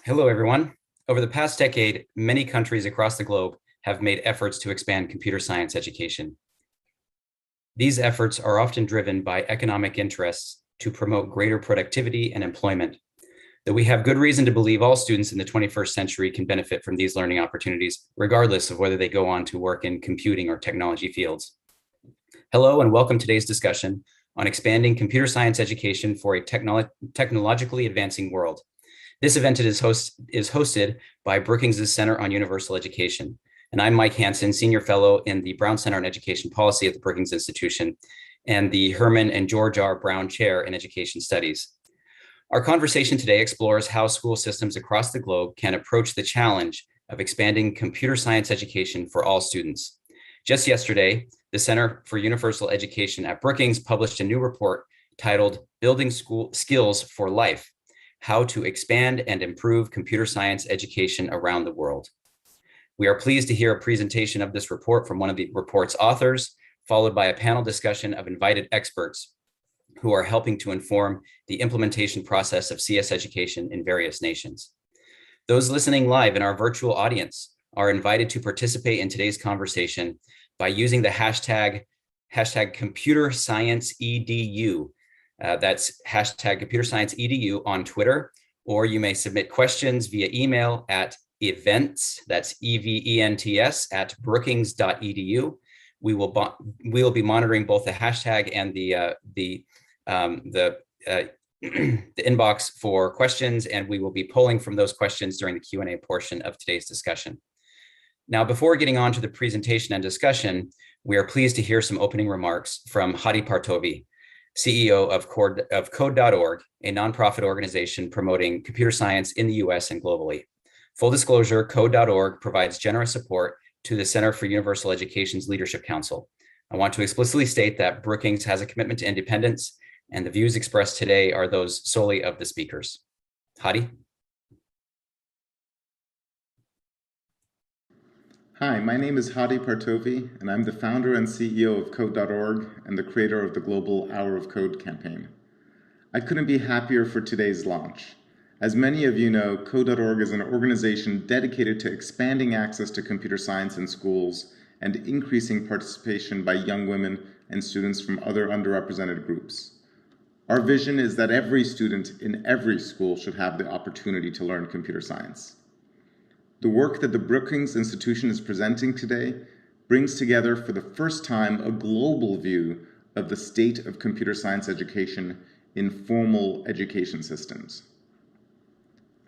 Hello, everyone. Over the past decade, many countries across the globe have made efforts to expand computer science education. These efforts are often driven by economic interests to promote greater productivity and employment. Though we have good reason to believe all students in the 21st century can benefit from these learning opportunities, regardless of whether they go on to work in computing or technology fields. Hello, and welcome to today's discussion on expanding computer science education for a technologically advancing world. This event is hosted by Brookings' Center on Universal Education. And I'm Mike Hansen, Senior Fellow in the Brown Center on Education Policy at the Brookings Institution and the Herman and George R. Brown Chair in Education Studies. Our conversation today explores how school systems across the globe can approach the challenge of expanding computer science education for all students. Just yesterday, the Center for Universal Education at Brookings published a new report titled Building School Skills for Life: How to Expand and Improve Computer Science Education Around the World. We are pleased to hear a presentation of this report from one of the report's authors, followed by a panel discussion of invited experts who are helping to inform the implementation process of CS education in various nations. Those listening live in our virtual audience are invited to participate in today's conversation by using the hashtag ComputerScienceEDU. That's hashtag ComputerScienceEDU on Twitter, or you may submit questions via email at events, that's EVENTS, at brookings.edu. We will be monitoring both the hashtag and the inbox for questions, and we will be pulling from those questions during the Q&A portion of today's discussion. Now, before getting on to the presentation and discussion, we are pleased to hear some opening remarks from Hadi Partovi, CEO of Code.org, a nonprofit organization promoting computer science in the US and globally. Full disclosure, Code.org provides generous support to the Center for Universal Education's Leadership Council. I want to explicitly state that Brookings has a commitment to independence, and the views expressed today are those solely of the speakers. Hadi? Hi, my name is Hadi Partovi, and I'm the founder and CEO of Code.org and the creator of the global Hour of Code campaign. I couldn't be happier for today's launch. As many of you know, Code.org is an organization dedicated to expanding access to computer science in schools and increasing participation by young women and students from other underrepresented groups. Our vision is that every student in every school should have the opportunity to learn computer science. The work that the Brookings Institution is presenting today brings together for the first time a global view of the state of computer science education in formal education systems.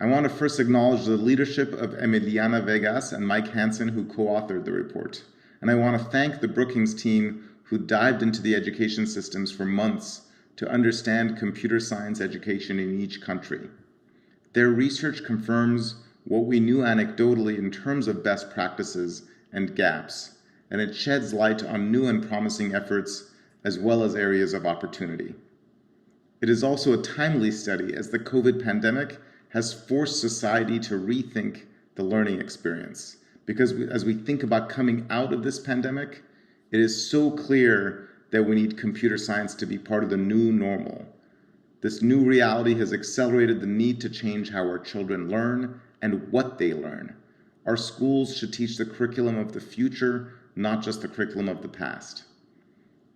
I want to first acknowledge the leadership of Emiliana Vegas and Mike Hansen, who co-authored the report. And I want to thank the Brookings team who dived into the education systems for months to understand computer science education in each country. Their research confirms what we knew anecdotally in terms of best practices and gaps, and it sheds light on new and promising efforts as well as areas of opportunity. It is also a timely study as the COVID pandemic has forced society to rethink the learning experience. Because as we think about coming out of this pandemic, it is so clear that we need computer science to be part of the new normal. This new reality has accelerated the need to change how our children learn and what they learn. Our schools should teach the curriculum of the future, not just the curriculum of the past.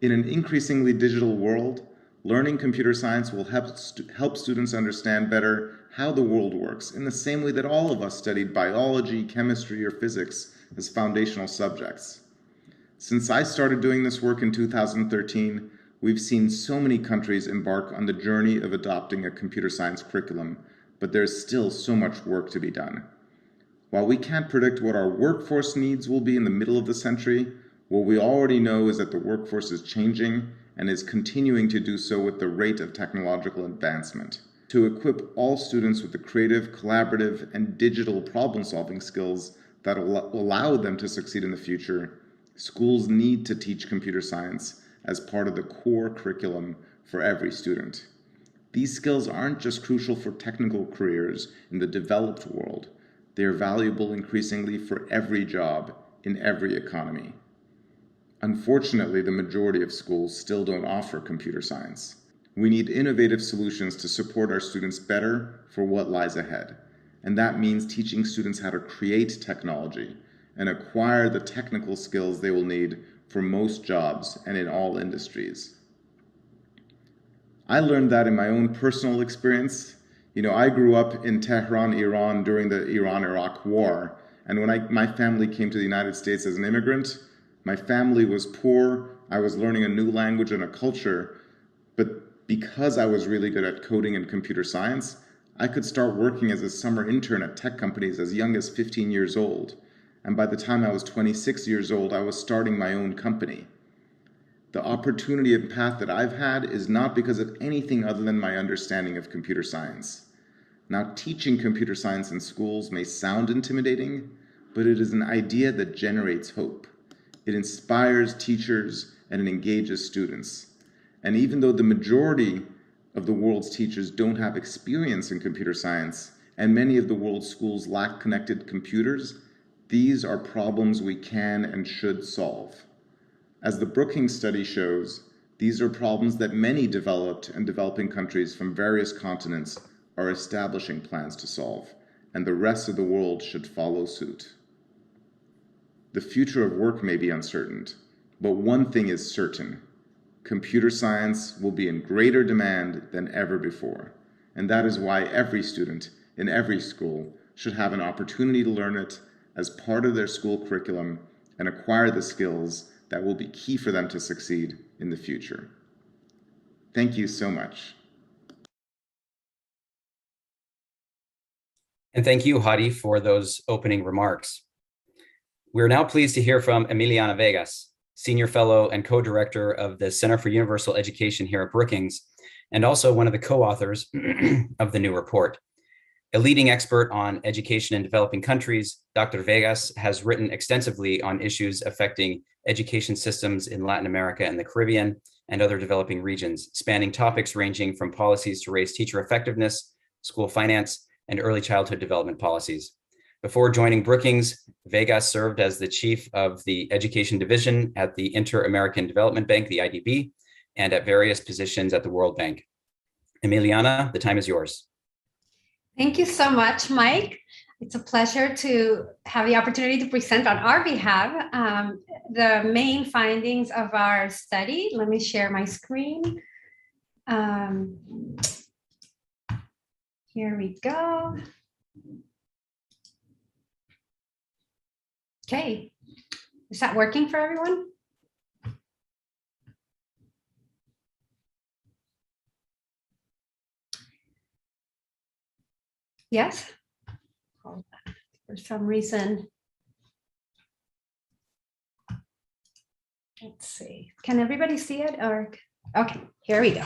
In an increasingly digital world, learning computer science will help students understand better how the world works, in the same way that all of us studied biology, chemistry, or physics as foundational subjects. Since I started doing this work in 2013, we've seen so many countries embark on the journey of adopting a computer science curriculum, but there's still so much work to be done. While we can't predict what our workforce needs will be in the middle of the century, what we already know is that the workforce is changing and is continuing to do so with the rate of technological advancement. To equip all students with the creative, collaborative, and digital problem-solving skills that will allow them to succeed in the future, schools need to teach computer science as part of the core curriculum for every student. These skills aren't just crucial for technical careers in the developed world. They are valuable increasingly for every job in every economy. Unfortunately, the majority of schools still don't offer computer science. We need innovative solutions to support our students better for what lies ahead. and that means teaching students how to create technology and acquire the technical skills they will need for most jobs and in all industries. I learned that in my own personal experience. I grew up in Tehran, Iran during the Iran-Iraq War, and when my family came to the United States as an immigrant, my family was poor, I was learning a new language and a culture, but because I was really good at coding and computer science, I could start working as a summer intern at tech companies as young as 15 years old. And by the time I was 26 years old, I was starting my own company. The opportunity and path that I've had is not because of anything other than my understanding of computer science. Now, teaching computer science in schools may sound intimidating, but it is an idea that generates hope. It inspires teachers and it engages students. And even though the majority of the world's teachers don't have experience in computer science, and many of the world's schools lack connected computers, these are problems we can and should solve. As the Brookings study shows, these are problems that many developed and developing countries from various continents are establishing plans to solve, and the rest of the world should follow suit. The future of work may be uncertain, but one thing is certain. Computer science will be in greater demand than ever before, and that is why every student in every school should have an opportunity to learn it as part of their school curriculum and acquire the skills that will be key for them to succeed in the future. Thank you so much. And thank you, Hadi, for those opening remarks. We're now pleased to hear from Emiliana Vegas, Senior Fellow and Co-Director of the Center for Universal Education here at Brookings, and also one of the co-authors of the new report. A leading expert on education in developing countries, Dr. Vegas has written extensively on issues affecting education systems in Latin America and the Caribbean and other developing regions, spanning topics ranging from policies to raise teacher effectiveness, school finance, and early childhood development policies. Before joining Brookings, Vegas served as the chief of the education division at the Inter-American Development Bank, the IDB, and at various positions at the World Bank. Emiliana, the time is yours. Thank you so much, Mike. It's a pleasure to have the opportunity to present on our behalf the main findings of our study. Let me share my screen. Here we go. Okay, is that working for everyone? Yes? For some reason. Let's see, can everybody see it or? Okay, here we go.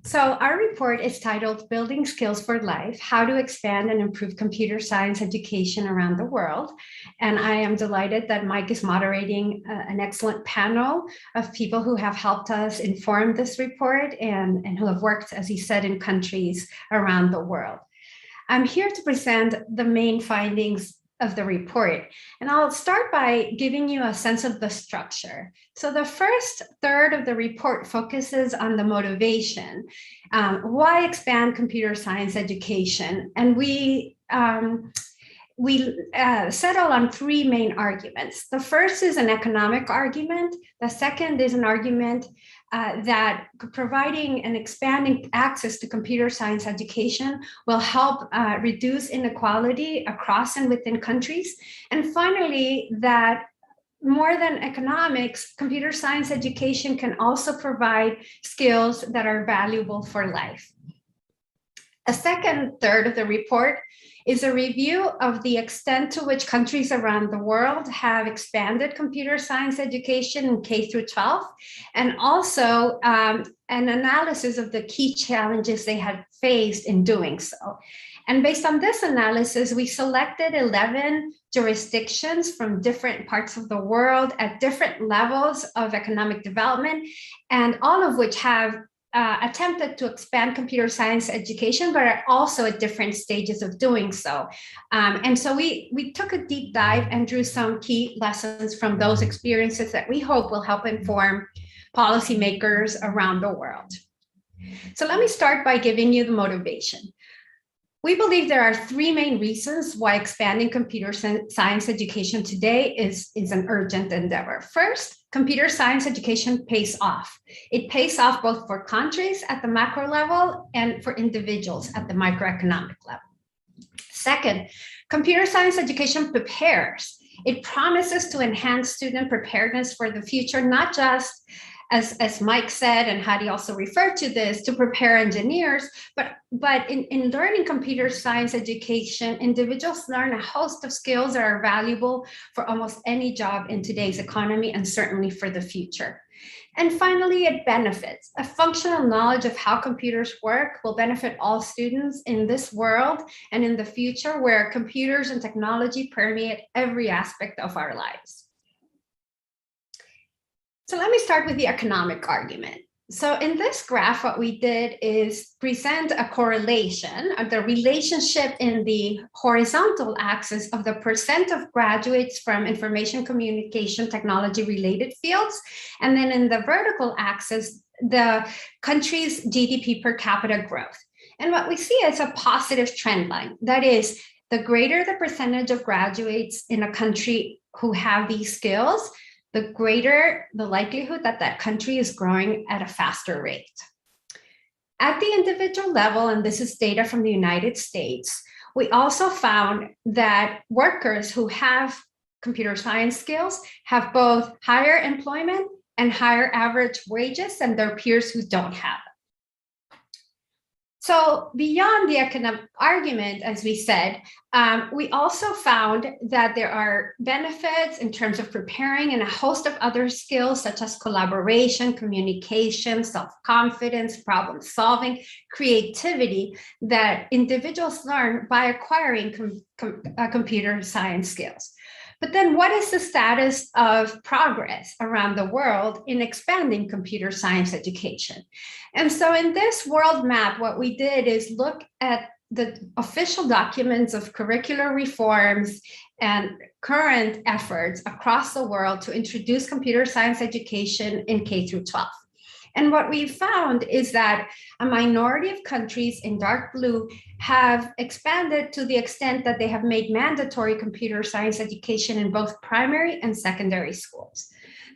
So our report is titled Building Skills for Life, How to Expand and Improve Computer Science Education Around the World. And I am delighted that Mike is moderating an excellent panel of people who have helped us inform this report and who have worked, as he said, in countries around the world. I'm here to present the main findings of the report. And I'll start by giving you a sense of the structure. So the first third of the report focuses on the motivation. Why expand computer science education? And we settle on three main arguments. The first is an economic argument. The second is an argument that providing and expanding access to computer science education will help reduce inequality across and within countries. And finally, that more than economics, computer science education can also provide skills that are valuable for life. A second third of the report is a review of the extent to which countries around the world have expanded computer science education in K through 12, and also an analysis of the key challenges they had faced in doing so. And based on this analysis, we selected 11 jurisdictions from different parts of the world at different levels of economic development, and all of which have attempted to expand computer science education, but are also at different stages of doing so. And so we took a deep dive and drew some key lessons from those experiences that we hope will help inform policymakers around the world. So let me start by giving you the motivation. We believe there are three main reasons why expanding computer science education today is an urgent endeavor. First, computer science education pays off. It pays off both for countries at the macro level and for individuals at the microeconomic level. Second, computer science education prepares. It promises to enhance student preparedness for the future, not just, as Mike said, and Hadi also referred to this, to prepare engineers, but in learning computer science education, individuals learn a host of skills that are valuable for almost any job in today's economy and certainly for the future. And finally, it benefits. A functional knowledge of how computers work will benefit all students in this world and in the future where computers and technology permeate every aspect of our lives. So let me start with the economic argument. So in this graph, what we did is present a correlation of the relationship in the horizontal axis of the percent of graduates from information communication technology related fields. And then in the vertical axis, the country's GDP per capita growth. And what we see is a positive trend line. That is, the greater the percentage of graduates in a country who have these skills, the greater the likelihood that that country is growing at a faster rate. At the individual level, and this is data from the United States, we also found that workers who have computer science skills have both higher employment and higher average wages than their peers who don't have it. So beyond the economic argument, as we said, we also found that there are benefits in terms of preparing and a host of other skills such as collaboration, communication, self-confidence, problem solving, creativity that individuals learn by acquiring computer science skills. But then what is the status of progress around the world in expanding computer science education? And so in this world map, what we did is look at the official documents of curricular reforms and current efforts across the world to introduce computer science education in K through 12. And what we found is that a minority of countries in dark blue have expanded to the extent that they have made mandatory computer science education in both primary and secondary schools.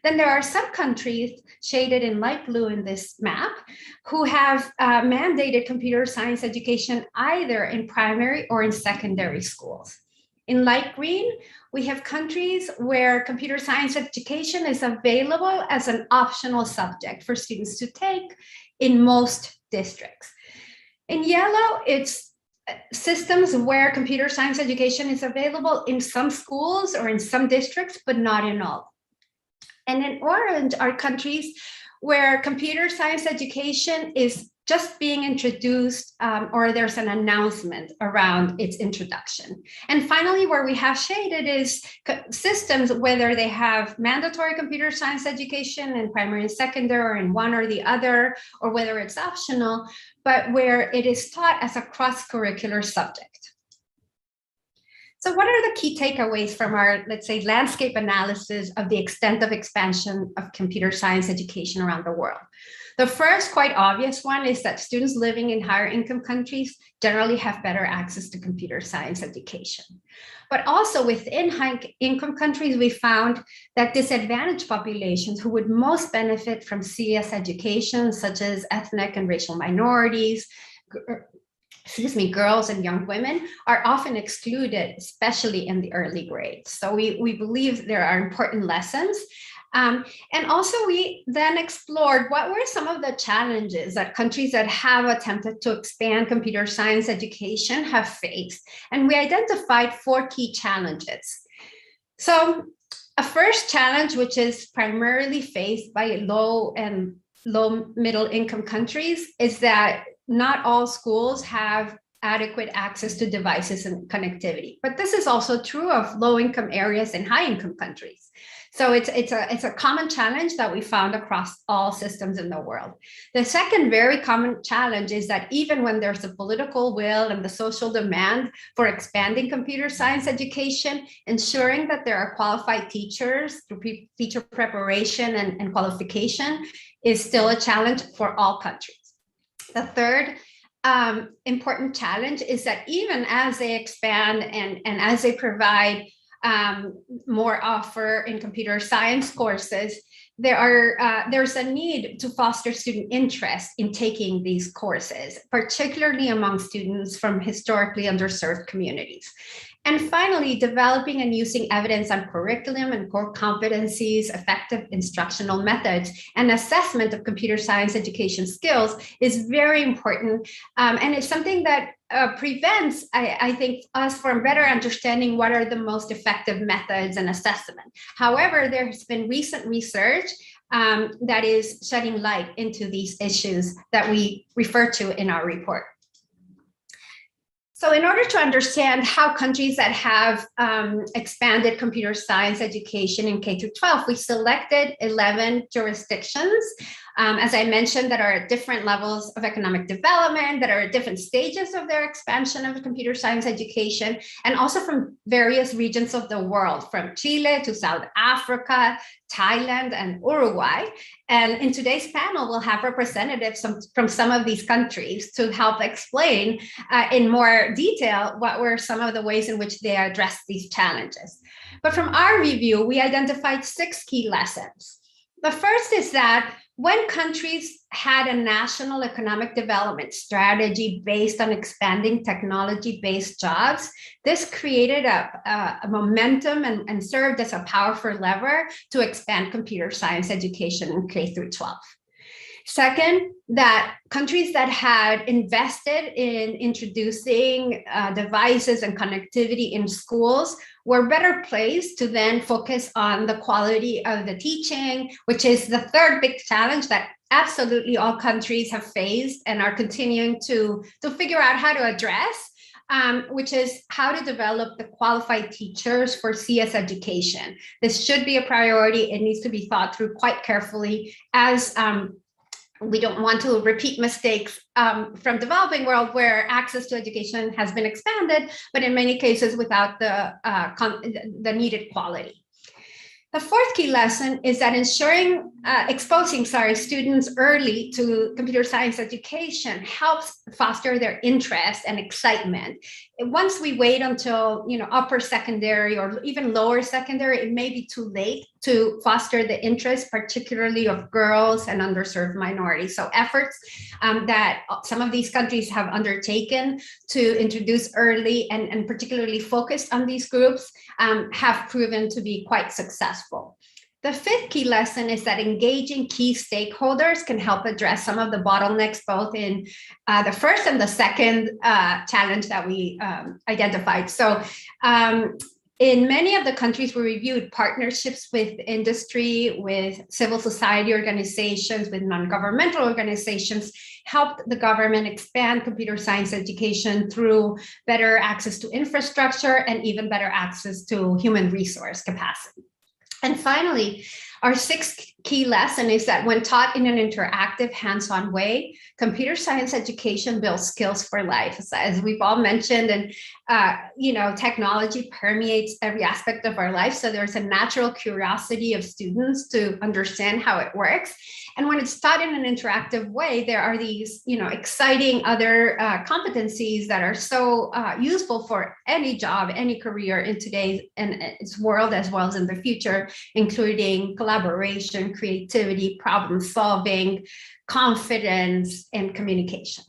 Then there are some countries shaded in light blue in this map who have mandated computer science education either in primary or in secondary schools. In light green, we have countries where computer science education is available as an optional subject for students to take in most districts. In yellow, it's systems where computer science education is available in some schools or in some districts, but not in all. And in orange are countries where computer science education is just being introduced or there's an announcement around its introduction. And finally, where we have shaded is systems, whether they have mandatory computer science education in primary and secondary or in one or the other, or whether it's optional, but where it is taught as a cross-curricular subject. So what are the key takeaways from our, let's say, landscape analysis of the extent of expansion of computer science education around the world? The first quite obvious one is that students living in higher income countries generally have better access to computer science education. But also within high income countries, we found that disadvantaged populations who would most benefit from CS education, such as ethnic and racial minorities, girls and young women, are often excluded, especially in the early grades. So we believe there are important lessons. And also we then explored what were some of the challenges that countries that have attempted to expand computer science education have faced. And we identified 4 key challenges. So a first challenge, which is primarily faced by low middle income countries, is that not all schools have adequate access to devices and connectivity. But this is also true of low income areas and high income countries. So it's a common challenge that we found across all systems in the world. The second very common challenge is that even when there's the political will and the social demand for expanding computer science education, ensuring that there are qualified teachers through teacher preparation and qualification is still a challenge for all countries. The third important challenge is that even as they expand and as they provide more offer in computer science courses, there's a need to foster student interest in taking these courses, particularly among students from historically underserved communities. And finally, developing and using evidence on curriculum and core competencies, effective instructional methods, and assessment of computer science education skills is very important. And it's something that prevents, I think, us from better understanding what are the most effective methods and assessment. However, there has been recent research that is shedding light into these issues that we refer to in our report. So in order to understand how countries that have expanded computer science education in K through 12, we selected 11 jurisdictions, as I mentioned, that are at different levels of economic development, that are at different stages of their expansion of computer science education, and also from various regions of the world, from Chile to South Africa, Thailand, and Uruguay. And in today's panel, we'll have representatives from some of these countries to help explain in more detail what were some of the ways in which they addressed these challenges. But from our review, we identified 6 key lessons. The first is that when countries had a national economic development strategy based on expanding technology-based jobs, this created a momentum and served as a powerful lever to expand computer science education in K through 12. Second, that countries that had invested in introducing devices and connectivity in schools were better placed to then focus on the quality of the teaching, which is the third big challenge that absolutely all countries have faced and are continuing to figure out how to address, which is how to develop the qualified teachers for CS education. This should be a priority. It needs to be thought through quite carefully, as we don't want to repeat mistakes from developing world where access to education has been expanded, but in many cases without the needed quality. The fourth key lesson is that exposing students early to computer science education helps foster their interest and excitement. Once we wait until upper secondary or even lower secondary, it may be too late to foster the interest, particularly of girls and underserved minorities. So efforts that some of these countries have undertaken to introduce early and particularly focused on these groups have proven to be quite successful. The fifth key lesson is that engaging key stakeholders can help address some of the bottlenecks, both in the first and the second challenge that we identified. So in many of the countries we reviewed, partnerships with industry, with civil society organizations, with non-governmental organizations helped the government expand computer science education through better access to infrastructure and even better access to human resource capacity. And finally, our sixth key lesson is that when taught in an interactive, hands-on way, computer science education builds skills for life. As we've all mentioned, and technology permeates every aspect of our life. So there's a natural curiosity of students to understand how it works. And when it's taught in an interactive way, there are these, exciting other competencies that are so useful for any job, any career in today's world, as well as in the future, including collaboration, creativity, problem solving, confidence, and communication.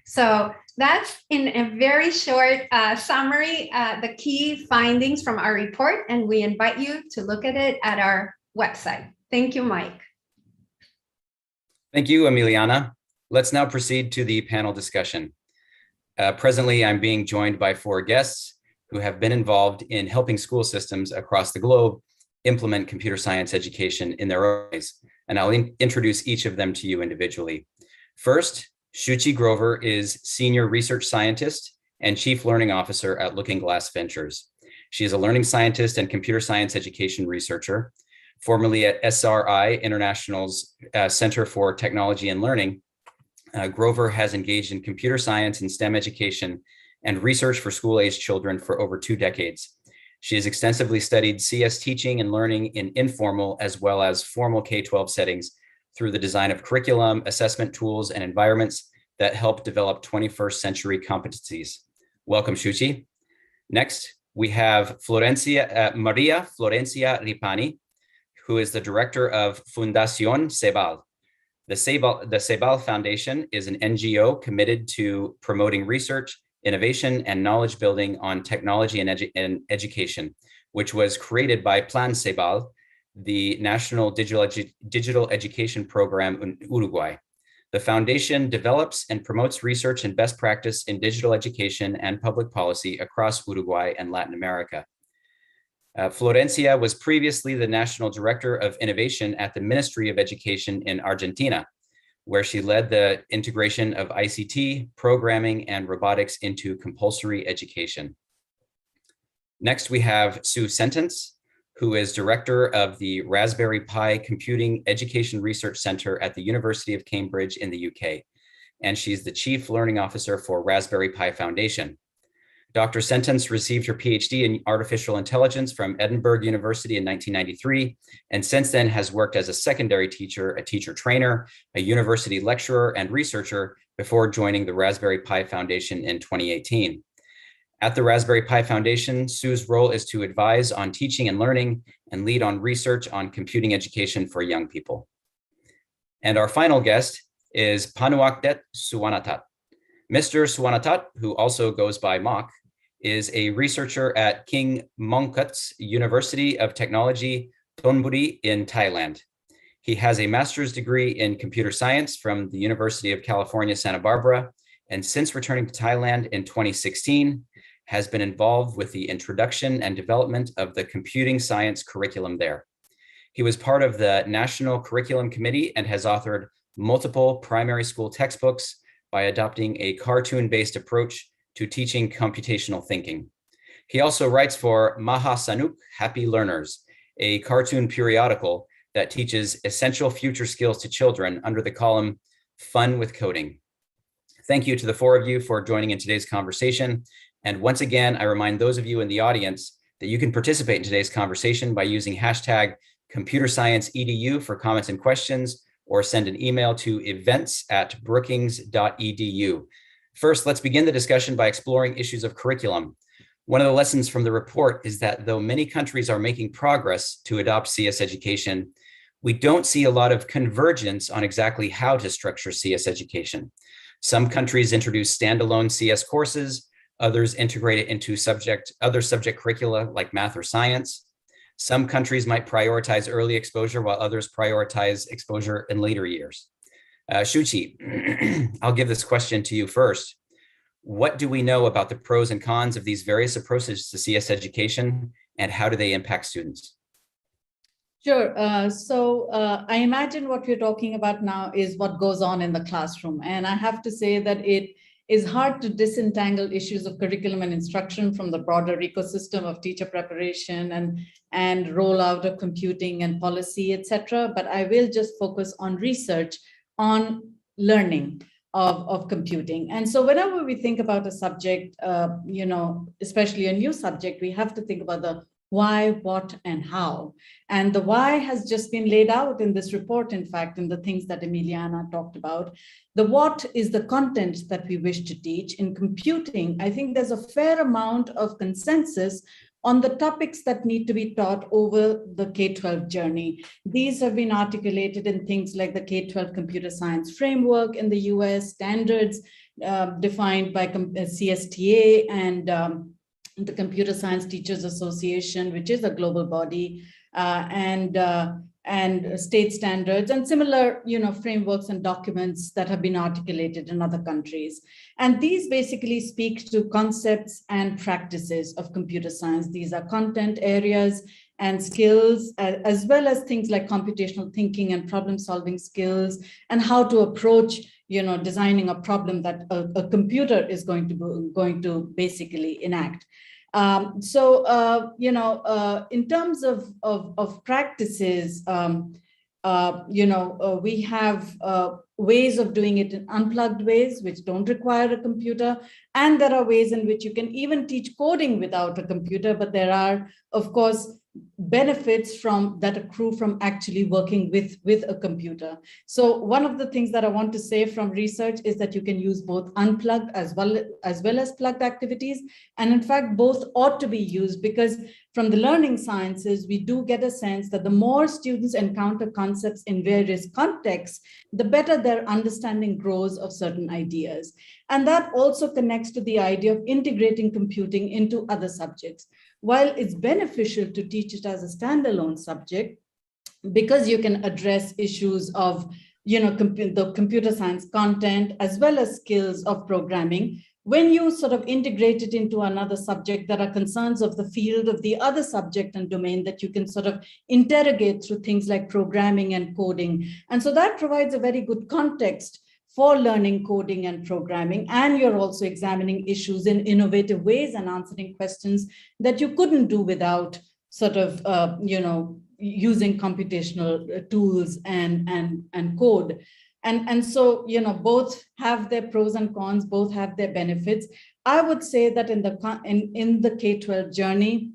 So that's, in a very short summary, the key findings from our report, and we invite you to look at it at our website. Thank you, Mike. Thank you, Emiliana. Let's now proceed to the panel discussion. Presently, I'm being joined by 4 guests who have been involved in helping school systems across the globe implement computer science education in their own ways, and I'll introduce each of them to you individually. First, Shuchi Grover is Senior Research Scientist and Chief Learning Officer at Looking Glass Ventures. She is a learning scientist and computer science education researcher. Formerly at SRI International's Center for Technology and Learning, Grover has engaged in computer science and STEM education and research for school-aged children for over 2 decades. She has extensively studied CS teaching and learning in informal as well as formal K-12 settings through the design of curriculum, assessment tools, and environments that help develop 21st century competencies. Welcome, Shuchi. Next, we have Maria Florencia Ripani, who is the director of Fundación Ceibal. The Ceibal Foundation is an NGO committed to promoting research, innovation, and knowledge building on technology and education, which was created by Plan Ceibal, the national digital education program in Uruguay. The foundation develops and promotes research and best practice in digital education and public policy across Uruguay and Latin America. Florencia was previously the National Director of Innovation at the Ministry of Education in Argentina, where she led the integration of ICT, programming, and robotics into compulsory education. Next, we have Sue Sentence, who is Director of the Raspberry Pi Computing Education Research Center at the University of Cambridge in the UK, and she's the Chief Learning Officer for Raspberry Pi Foundation. Dr. Sentence received her PhD in artificial intelligence from Edinburgh University in 1993, and since then has worked as a secondary teacher, a teacher trainer, a university lecturer, and researcher before joining the Raspberry Pi Foundation in 2018. At the Raspberry Pi Foundation, Sue's role is to advise on teaching and learning and lead on research on computing education for young people. And our final guest is Panuakdet Suwanatat. Mr. Suwanatat, who also goes by Mok, is a researcher at King Mongkut's University of Technology, Thonburi in Thailand. He has a master's degree in computer science from the University of California, Santa Barbara, and since returning to Thailand in 2016, has been involved with the introduction and development of the computing science curriculum there. He was part of the National Curriculum Committee and has authored multiple primary school textbooks by adopting a cartoon-based approach to teaching computational thinking. He also writes for Maha Sanuk Happy Learners, a cartoon periodical that teaches essential future skills to children under the column Fun with Coding. Thank you to the four of you for joining in today's conversation. And once again, I remind those of you in the audience that you can participate in today's conversation by using hashtag ComputerScienceEDU for comments and questions, or send an email to events@brookings.edu. First, let's begin the discussion by exploring issues of curriculum. One of the lessons from the report is that though many countries are making progress to adopt CS education, we don't see a lot of convergence on exactly how to structure CS education. Some countries introduce standalone CS courses, others integrate it into other subject curricula like math or science. Some countries might prioritize early exposure while others prioritize exposure in later years. Shuchi, I'll give this question to you first. What do we know about the pros and cons of these various approaches to CS education, and how do they impact students? Sure. I imagine what we're talking about now is what goes on in the classroom. And I have to say that it is hard to disentangle issues of curriculum and instruction from the broader ecosystem of teacher preparation and rollout of computing and policy, etc. But I will just focus on research on learning of computing. And so whenever we think about a subject, especially a new subject, we have to think about the why, what, and how. And the why has just been laid out in this report, in fact, in the things that Emiliana talked about. The what is the content that we wish to teach. In computing, I think there's a fair amount of consensus on the topics that need to be taught over the K-12 journey. These have been articulated in things like the K-12 computer science framework in the US, standards defined by CSTA and the Computer Science Teachers Association, which is a global body, and state standards and similar, frameworks and documents that have been articulated in other countries. And these basically speak to concepts and practices of computer science. These are content areas and skills, as well as things like computational thinking and problem-solving skills, and how to approach, designing a problem that a computer is going to basically enact. In terms of practices, we have ways of doing it in unplugged ways, which don't require a computer. And there are ways in which you can even teach coding without a computer. But there are, of course, benefits from that accrue from actually working with a computer. So one of the things that I want to say from research is that you can use both unplugged as well as plugged activities. And in fact, both ought to be used, because from the learning sciences, we do get a sense that the more students encounter concepts in various contexts, the better their understanding grows of certain ideas. And that also connects to the idea of integrating computing into other subjects. While it's beneficial to teach it as a standalone subject, because you can address issues of, the computer science content as well as skills of programming, when you sort of integrate it into another subject, there are concerns of the field of the other subject and domain that you can sort of interrogate through things like programming and coding. And so that provides a very good context for learning coding and programming. And you're also examining issues in innovative ways and answering questions that you couldn't do without sort of, using computational tools and code. And so, both have their pros and cons, both have their benefits. I would say that in the K-12 journey,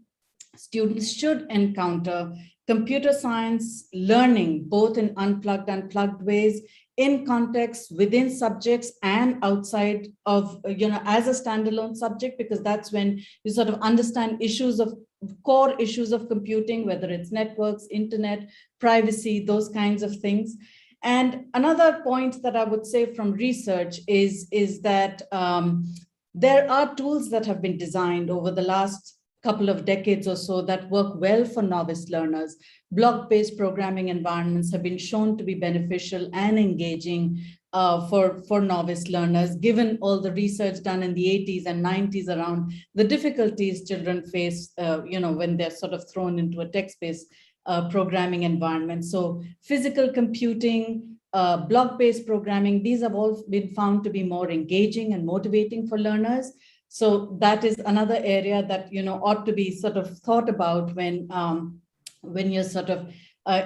students should encounter computer science learning, both in unplugged and plugged ways, in context, within subjects and outside of, as a standalone subject, because that's when you sort of understand core issues of computing, whether it's networks, internet, privacy, those kinds of things. And another point that I would say from research is that there are tools that have been designed over the last couple of decades or so that work well for novice learners. Block-based programming environments have been shown to be beneficial and engaging for novice learners, given all the research done in the 80s and 90s around the difficulties children face, when they're sort of thrown into a text-based programming environment. So physical computing, block-based programming, these have all been found to be more engaging and motivating for learners. So that is another area that, ought to be sort of thought about when you're sort of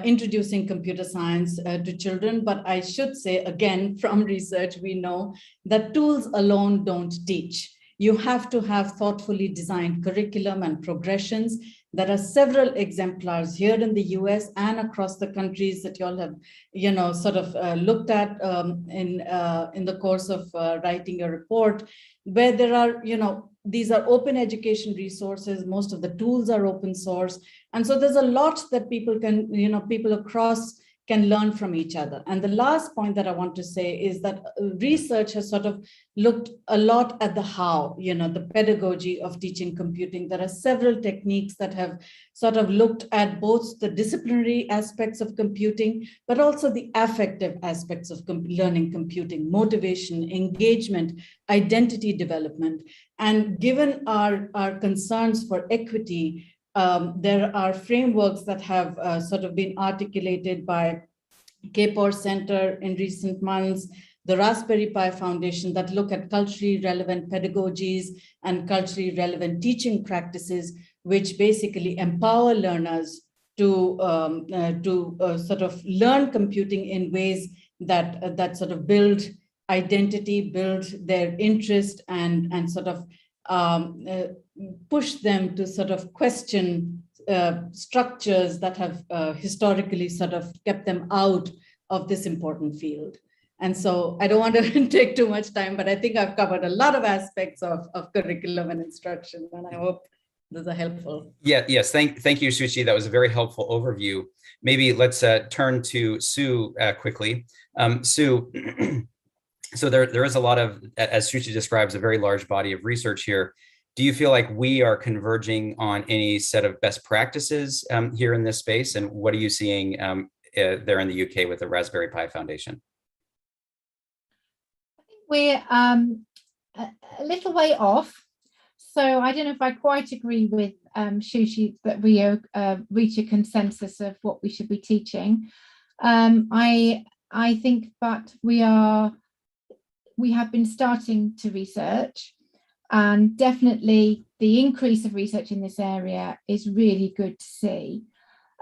introducing computer science to children. But I should say, again, from research, we know that tools alone don't teach. You have to have thoughtfully designed curriculum and progressions. There are several exemplars here in the US and across the countries that you all have, sort of looked at in the course of writing a report, where there are, these are open education resources. Most of the tools are open source. And so there's a lot that people can, people across can learn from each other. And the last point that I want to say is that research has sort of looked a lot at the how, the pedagogy of teaching computing. There are several techniques that have sort of looked at both the disciplinary aspects of computing, but also the affective aspects of learning computing, motivation, engagement, identity development. And given our concerns for equity, there are frameworks that have sort of been articulated by Kapor Center in recent months, the Raspberry Pi Foundation, that look at culturally relevant pedagogies and culturally relevant teaching practices, which basically empower learners to sort of learn computing in ways that sort of build identity, build their interest, and sort of push them to sort of question structures that have historically sort of kept them out of this important field. And so I don't want to take too much time, but I think I've covered a lot of aspects of curriculum and instruction, and I hope those are helpful. Yeah, yes, thank you, Suchi. That was a very helpful overview. Maybe let's turn to Sue quickly. Sue, so there is a lot of, as Suchi describes, a very large body of research here. Do you feel like we are converging on any set of best practices here in this space? And what are you seeing there in the UK with the Raspberry Pi Foundation? We're a little way off. So I don't know if I quite agree with Suchi that we reach a consensus of what we should be teaching. I think, but we have been starting to research, and definitely the increase of research in this area is really good to see.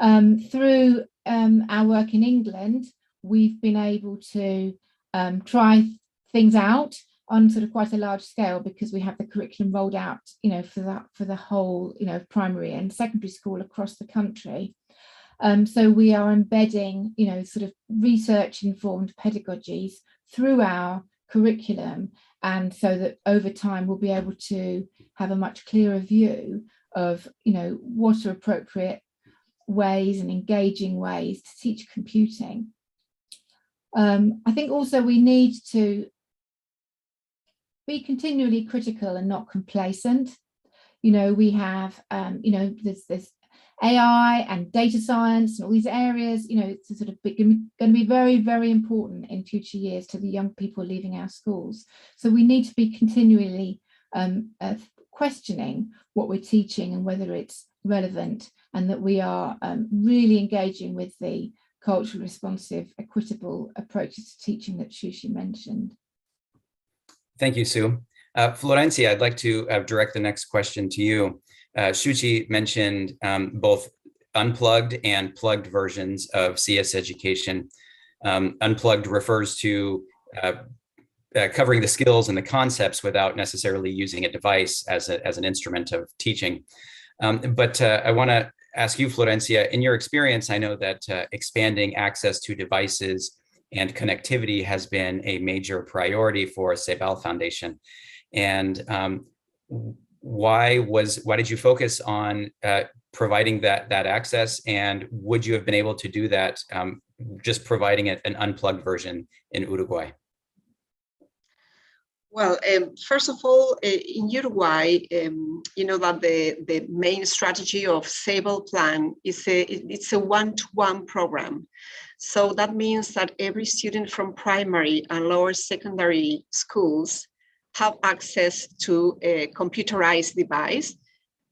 Through our work in England, we've been able to try things out on sort of quite a large scale, because we have the curriculum rolled out, for the whole, primary and secondary school across the country. So we are embedding, sort of research-informed pedagogies through our curriculum, and so that over time we'll be able to have a much clearer view of, what are appropriate ways and engaging ways to teach computing. I think also we need to be continually critical and not complacent. We have, there's AI and data science and all these areas, it's sort of going to be very, very important in future years to the young people leaving our schools. So we need to be continually questioning what we're teaching and whether it's relevant, and that we are really engaging with the culturally responsive, equitable approaches to teaching that Shushi mentioned. Thank you, Sue. Florencia, I'd like to direct the next question to you. Shuchi mentioned both unplugged and plugged versions of CS education. Unplugged refers to covering the skills and the concepts without necessarily using a device as an instrument of teaching. But I want to ask you, Florencia, in your experience, I know that expanding access to devices and connectivity has been a major priority for CEBAL Foundation. And why did you focus on providing that access? And would you have been able to do that just providing an unplugged version in Uruguay? Well, first of all, in Uruguay, you know that the main strategy of CEBAL Plan is it's a one-to-one program. So that means that every student from primary and lower secondary schools have access to a computerized device,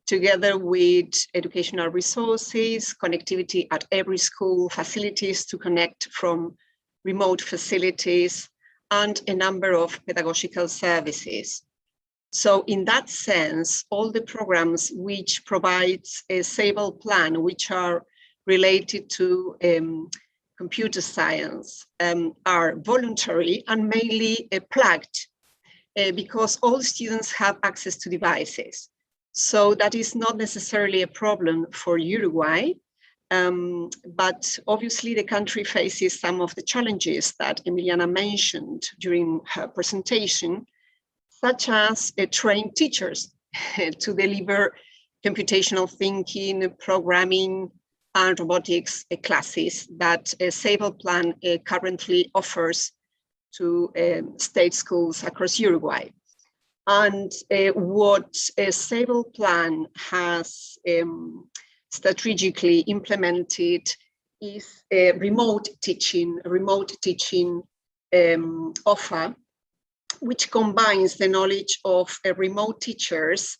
together with educational resources, connectivity at every school, facilities to connect from remote facilities, and a number of pedagogical services. So in that sense, all the programs which provides a CEBAL Plan, which are related to computer science, are voluntary and mainly plugged, because all students have access to devices. So that is not necessarily a problem for Uruguay. But obviously the country faces some of the challenges that Emiliana mentioned during her presentation, such as trained teachers to deliver computational thinking, programming, and robotics classes that CEBAL Plan currently offers to state schools across Uruguay. And what CEBAL Plan has strategically implemented is a remote teaching offer, which combines the knowledge of remote teachers,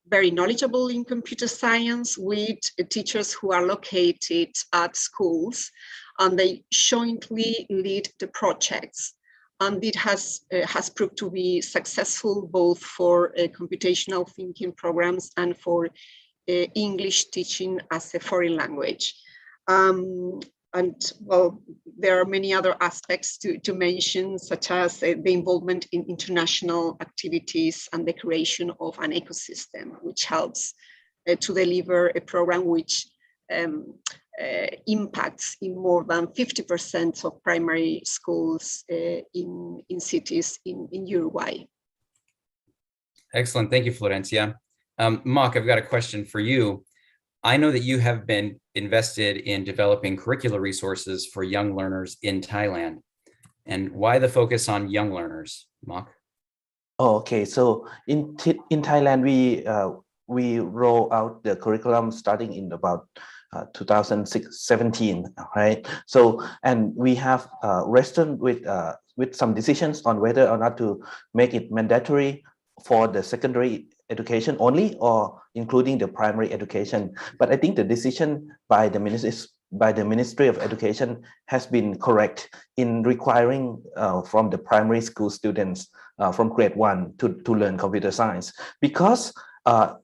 very knowledgeable in computer science, with teachers who are located at schools, and they jointly lead the projects. And it has proved to be successful both for computational thinking programs and for English teaching as a foreign language. And well, there are many other aspects to mention, such as the involvement in international activities and the creation of an ecosystem, which helps to deliver a program which impacts in more than 50% of primary schools in cities in Uruguay. Excellent, thank you, Florencia. Mark, I've got a question for you. I know that you have been invested in developing curricular resources for young learners in Thailand. And why the focus on young learners, Mark? Oh, okay, so in Thailand, we roll out the curriculum starting in about 2017, right? So, and we have wrestled with some decisions on whether or not to make it mandatory for the secondary education only, or including the primary education. But I think the decision by the Ministry of Education has been correct in requiring from the primary school students from grade 1 to learn computer science, because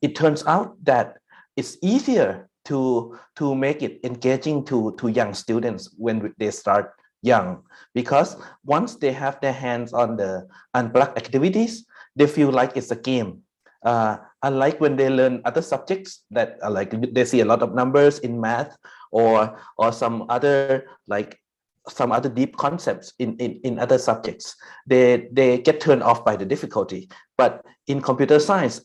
it turns out that it's easier to make it engaging to young students when they start young, because once they have their hands on the unplugged activities, they feel like it's a game. Unlike when they learn other subjects that are like they see a lot of numbers in math or some other deep concepts in other subjects, they get turned off by the difficulty. But in computer science,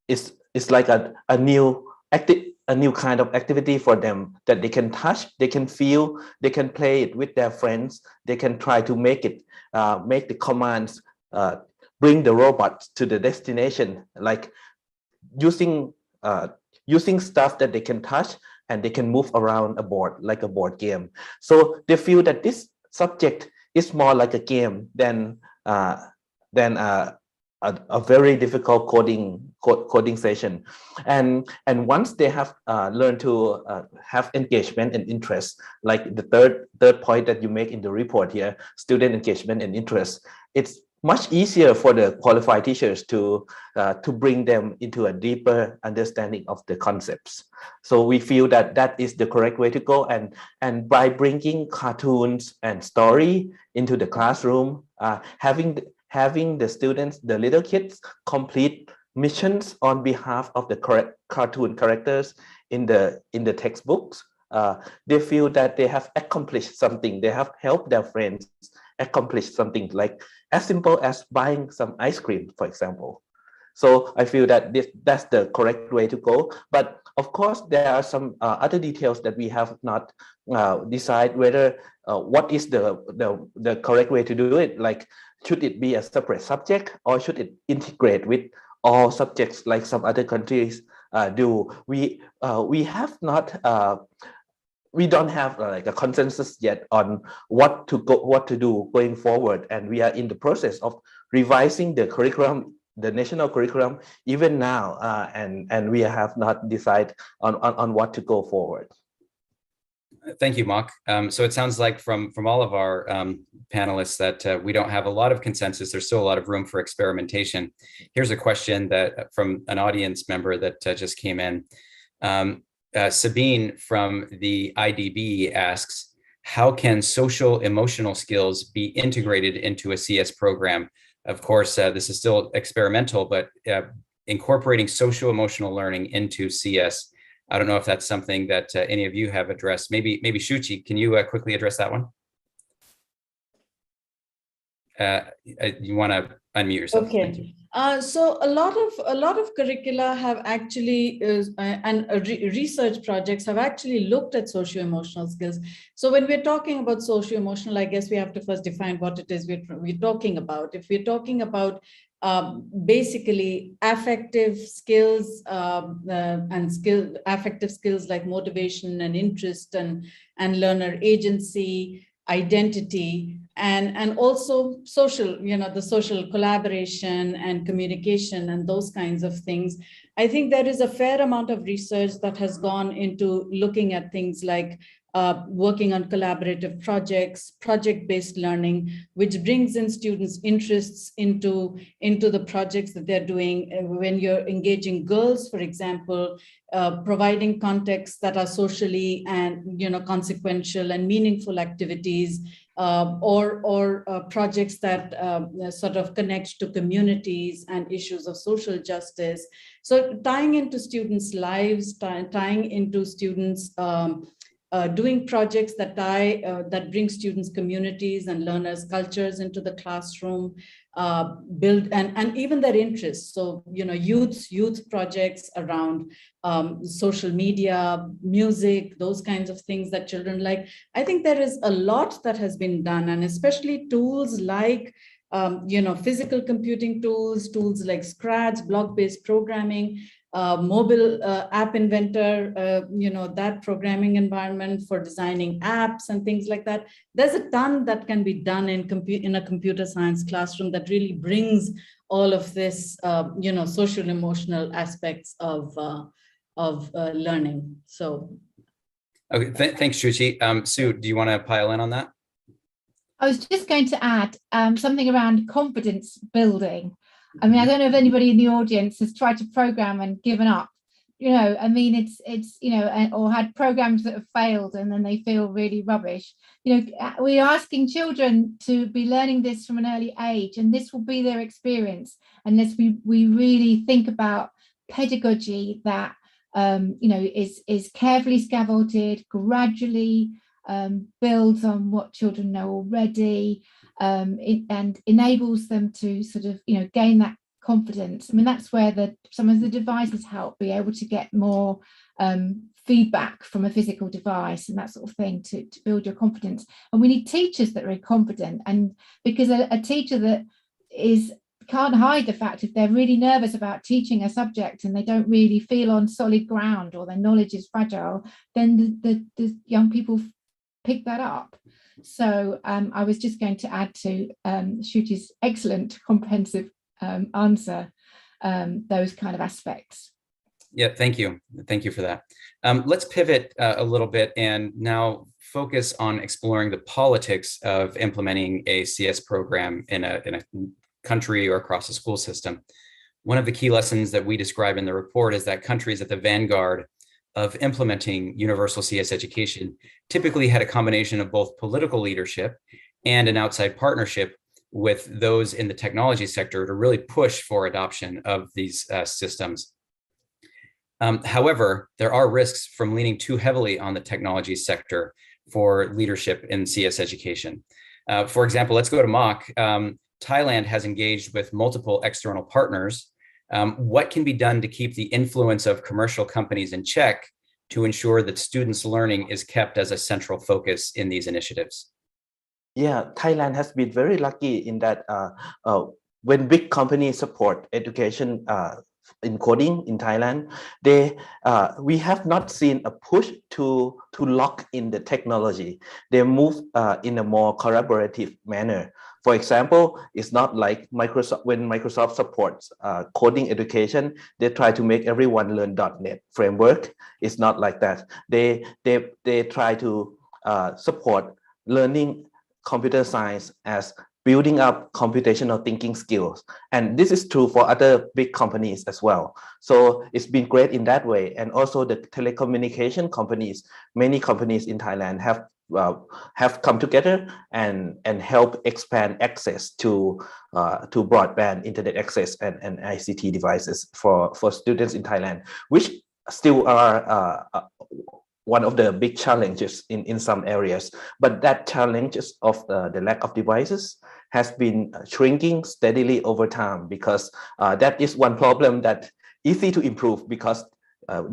it's like a new kind of activity for them that they can touch, they can feel, they can play it with their friends, they can try to make the commands, bring the robot to the destination, like using stuff that they can touch, and they can move around a board like a board game. So they feel that this subject is more like a game than a very difficult coding session. And once they have learned to have engagement and interest, like the third point that you make in the report here, student engagement and interest, it's much easier for the qualified teachers to bring them into a deeper understanding of the concepts. So we feel that that is the correct way to go. And by bringing cartoons and story into the classroom, having the students, the little kids, complete missions on behalf of the correct cartoon characters in the textbooks, they feel that they have accomplished something. They have helped their friends accomplish something, like as simple as buying some ice cream, for example. So I feel that that's the correct way to go. But of course, there are some other details that we have not decided whether what is the correct way to do it. Like, should it be a separate subject, or should it integrate with all subjects like some other countries do? We have not. We don't have like a consensus yet on what to do going forward, and we are in the process of revising the curriculum, the national curriculum, even now, and we have not decided on what to go forward. Thank you, Mark. So it sounds like from all of our panelists that we don't have a lot of consensus. There's still a lot of room for experimentation. Here's a question that from an audience member that just came in. Sabine from the IDB asks, how can social emotional skills be integrated into a CS program? Of course, this is still experimental, but incorporating social emotional learning into CS, I don't know if that's something that any of you have addressed. Maybe Shuchi, can you quickly address that one? You want to unmute yourself. Okay. So a lot of curricula have actually research projects have actually looked at socio-emotional skills. So when we're talking about socio-emotional, I guess we have to first define what it is we're talking about. If we're talking about basically affective skills affective skills like motivation and interest and learner agency, identity, and also social, the social collaboration and communication and those kinds of things. I think there is a fair amount of research that has gone into looking at things like working on collaborative projects, project-based learning, which brings in students' interests into the projects that they're doing. When you're engaging girls, for example, providing contexts that are socially and consequential and meaningful activities, or projects that sort of connect to communities and issues of social justice. So tying into students' lives, tying into students' doing projects that bring students, communities, and learners' cultures into the classroom, build and even their interests. So youth projects around social media, music, those kinds of things that children like. I think there is a lot that has been done, and especially tools like physical computing tools like Scratch, block-based programming, mobile app inventor, that programming environment for designing apps and things like that. There's a ton that can be done in a computer science classroom that really brings all of this, social emotional aspects of learning. So. Okay, thanks, Shuchi. Sue, do you want to pile in on that? I was just going to add something around confidence building. I mean, I don't know if anybody in the audience has tried to program and given up, you know, I mean, it's you know, or had programs that have failed and then they feel really rubbish. You know, we're asking children to be learning this from an early age, and this will be their experience unless we really think about pedagogy that you know, is carefully scaffolded, gradually builds on what children know already, and enables them to sort of, you know, gain that confidence. I mean, that's where some of the devices help be able to get more feedback from a physical device and that sort of thing to build your confidence. And we need teachers that are very confident, and because a teacher that can't hide the fact if they're really nervous about teaching a subject and they don't really feel on solid ground or their knowledge is fragile, then the young people pick that up. So I was just going to add to Shuti's excellent comprehensive answer those kind of aspects. Yeah, thank you. Thank you for that. Let's pivot a little bit and now focus on exploring the politics of implementing a CS program in a country or across a school system. One of the key lessons that we describe in the report is that countries at the vanguard of implementing universal CS education typically had a combination of both political leadership and an outside partnership with those in the technology sector to really push for adoption of these systems. However, there are risks from leaning too heavily on the technology sector for leadership in CS education. For example, let's go to Mock. Thailand has engaged with multiple external partners. What can be done to keep the influence of commercial companies in check to ensure that students' learning is kept as a central focus in these initiatives? Yeah, Thailand has been very lucky in that when big companies support education in coding in Thailand, we have not seen a push to lock in the technology. They move in a more collaborative manner. For example, it's not like Microsoft, when Microsoft supports coding education, they try to make everyone learn .NET framework. It's not like that. They try to support learning computer science as building up computational thinking skills. And this is true for other big companies as well. So it's been great in that way. And also the telecommunication companies, many companies in Thailand have come together and help expand access to broadband internet access and ICT devices for students in Thailand, which still are one of the big challenges in some areas. But that challenges of the lack of devices has been shrinking steadily over time, because that is one problem that easy to improve, because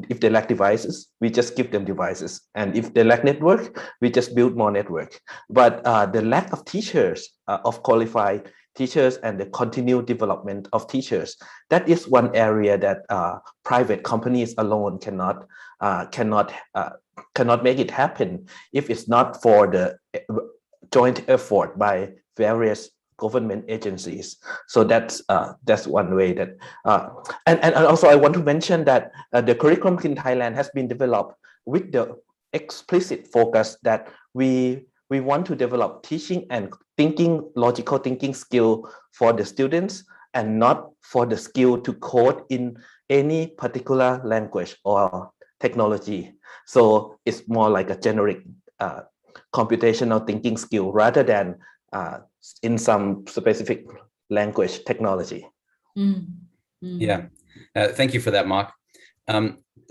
if they lack devices, we just give them devices. And if they lack network, we just build more network. But the lack of teachers, of qualified teachers, and the continued development of teachers, that is one area that private companies alone cannot make it happen if it's not for the joint effort by various government agencies. So that's one way that and also I want to mention that the curriculum in Thailand has been developed with the explicit focus that we want to develop teaching and logical thinking skill for the students, and not for the skill to code in any particular language or technology. So it's more like a generic computational thinking skill rather than in some specific language technology. Yeah, thank you for that, Mock.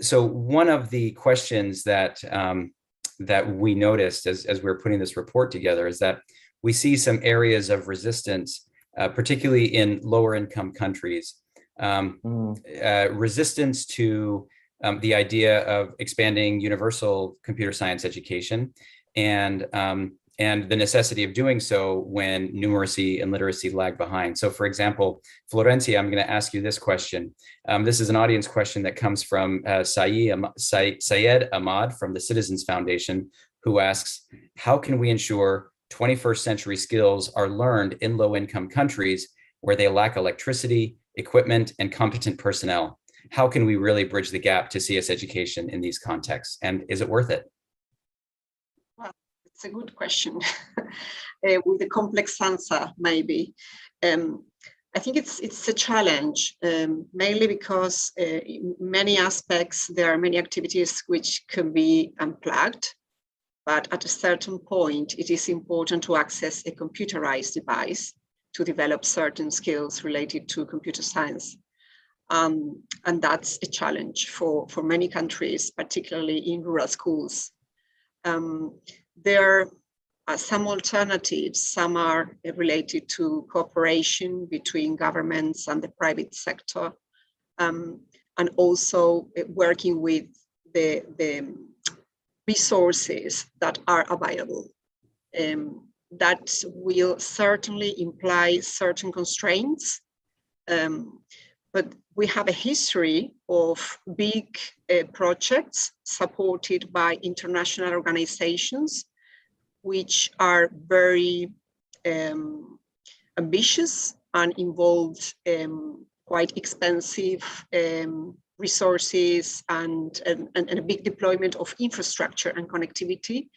So one of the questions that we noticed as we were putting this report together is that we see some areas of resistance, particularly in lower income countries, resistance to the idea of expanding universal computer science education, and the necessity of doing so when numeracy and literacy lag behind. So for example, Florencia, I'm going to ask you this question. This is an audience question that comes from Syed Ahmad from the Citizens Foundation, who asks, how can we ensure 21st century skills are learned in low-income countries where they lack electricity, equipment, and competent personnel? How can we really bridge the gap to CS education in these contexts? And is it worth it? Well, it's a good question with a complex answer, maybe. I think it's a challenge, mainly because in many aspects, there are many activities which can be unplugged, but at a certain point, it is important to access a computerized device to develop certain skills related to computer science. And that's a challenge for many countries, particularly in rural schools. There are some alternatives. Some are related to cooperation between governments and the private sector, and also working with the resources that are available. That will certainly imply certain constraints, but we have a history of big projects supported by international organizations, which are very ambitious and involve quite expensive resources and a big deployment of infrastructure and connectivity.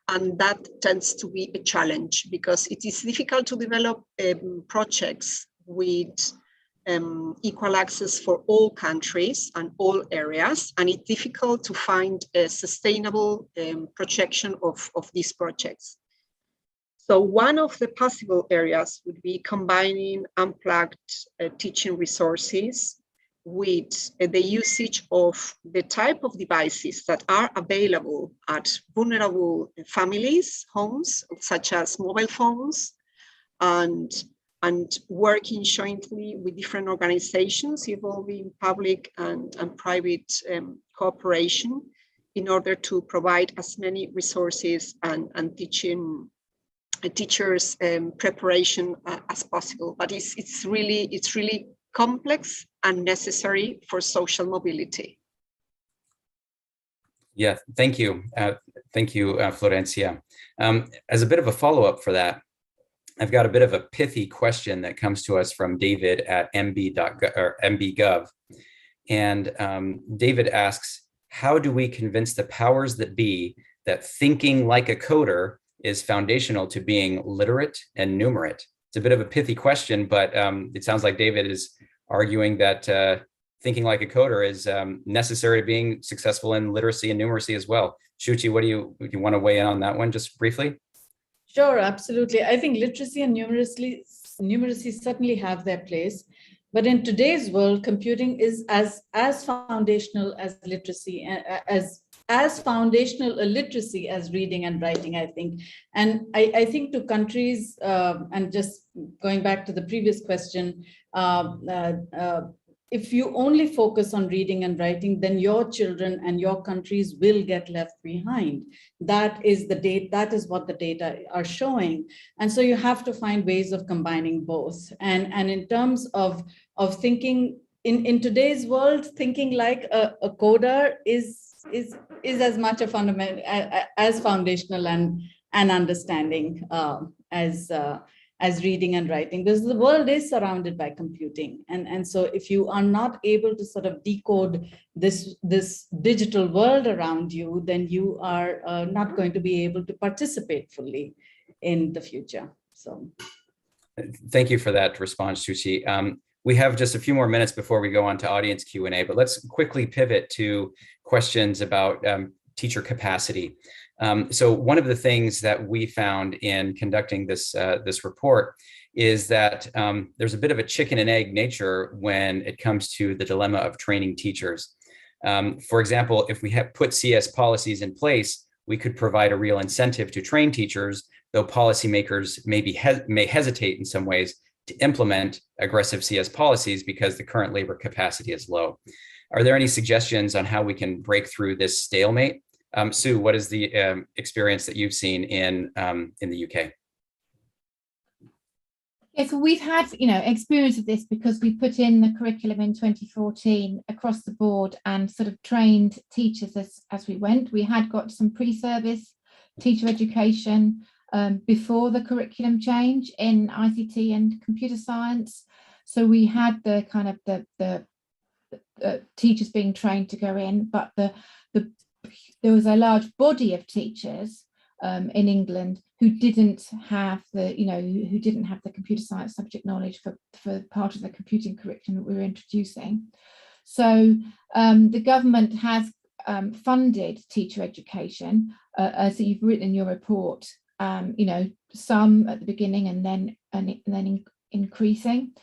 And that tends to be a challenge because it is difficult to develop projects with equal access for all countries and all areas, and it's difficult to find a sustainable projection of these projects. So one of the possible areas would be combining unplugged teaching resources with the usage of the type of devices that are available at vulnerable families' homes, such as mobile phones, and working jointly with different organizations involving public and private cooperation in order to provide as many resources and teachers preparation as possible. But it's really complex and necessary for social mobility. Yeah, thank you. Thank you, Florencia. As a bit of a follow-up for that, I've got a bit of a pithy question that comes to us from David at MB.gov. And David asks, how do we convince the powers that be that thinking like a coder is foundational to being literate and numerate? It's a bit of a pithy question, but it sounds like David is arguing that thinking like a coder is necessary to being successful in literacy and numeracy as well. Shuchi, what do you want to weigh in on that one just briefly? Sure, absolutely. I think literacy and numeracy certainly have their place. But in today's world, computing is as foundational as literacy, as foundational a literacy as reading and writing, I think. And I think to countries, and just going back to the previous question, if you only focus on reading and writing, then your children and your countries will get left behind. That is the data. That is what the data are showing. And so you have to find ways of combining both. And in terms of thinking in today's world, thinking like a coder is as much a fundamental as foundational and understanding as reading and writing, because the world is surrounded by computing. And so if you are not able to sort of decode this digital world around you, then you are not going to be able to participate fully in the future. So thank you for that response, Shuchi. We have just a few more minutes before we go on to audience Q&A, but let's quickly pivot to questions about teacher capacity. So one of the things that we found in conducting this report is that there's a bit of a chicken and egg nature when it comes to the dilemma of training teachers. For example, if we have put CS policies in place, we could provide a real incentive to train teachers, though policymakers may hesitate in some ways to implement aggressive CS policies because the current labor capacity is low. Are there any suggestions on how we can break through this stalemate? Sue, what is the experience that you've seen in the UK? Yes, we've had experience of this because we put in the curriculum in 2014 across the board and sort of trained teachers as we went. We had got some pre-service teacher education before the curriculum change in ICT and computer science. So we had the kind of the teachers being trained to go in, but there was a large body of teachers in England who didn't have the, who didn't have the computer science subject knowledge for part of the computing curriculum that we were introducing. So the government has funded teacher education, as you've written in your report, some at the beginning and then increasing.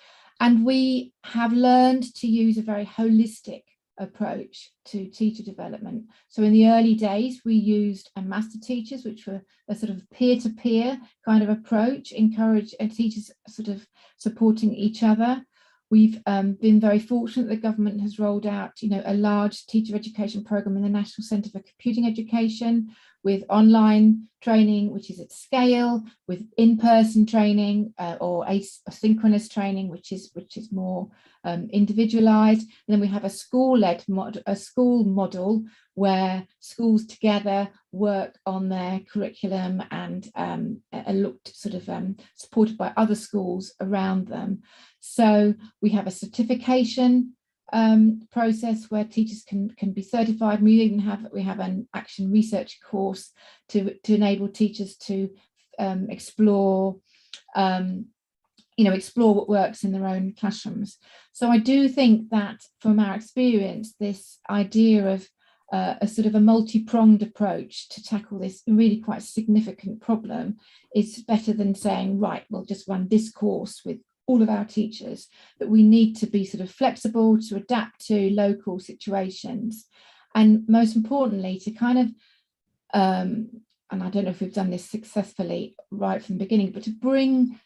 And we have learned to use a very holistic approach to teacher development. So in the early days, we used master teachers, which were a sort of peer-to-peer kind of approach, encourage teachers sort of supporting each other. We've been very fortunate that the government has rolled out, a large teacher education program in the National Centre for Computing Education, with online training, which is at scale, with in-person training or asynchronous training, which is more individualized. And then we have a school-led school model where schools together work on their curriculum and are looked sort of supported by other schools around them. So we have a certification process where teachers can be certified. We even have an action research course to enable teachers to explore what works in their own classrooms. So I do think that from our experience, this idea of a sort of a multi-pronged approach to tackle this really quite significant problem is better than saying, right, we'll just run this course with all of our teachers, that we need to be sort of flexible to adapt to local situations. And most importantly, to kind of, and I don't know if we've done this successfully right from the beginning, but to bring,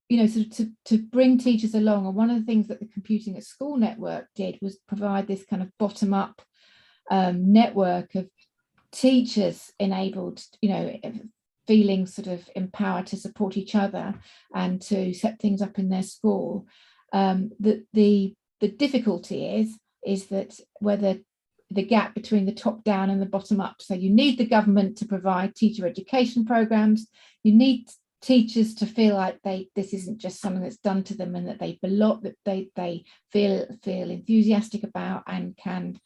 to bring teachers along. And one of the things that the Computing at School network did was provide this kind of bottom-up network of teachers enabled, feeling sort of empowered to support each other and to set things up in their school. The difficulty is that whether the gap between the top down and the bottom up. So you need the government to provide teacher education programs. You need teachers to feel like this isn't just something that's done to them and that they belong, that they feel enthusiastic about and can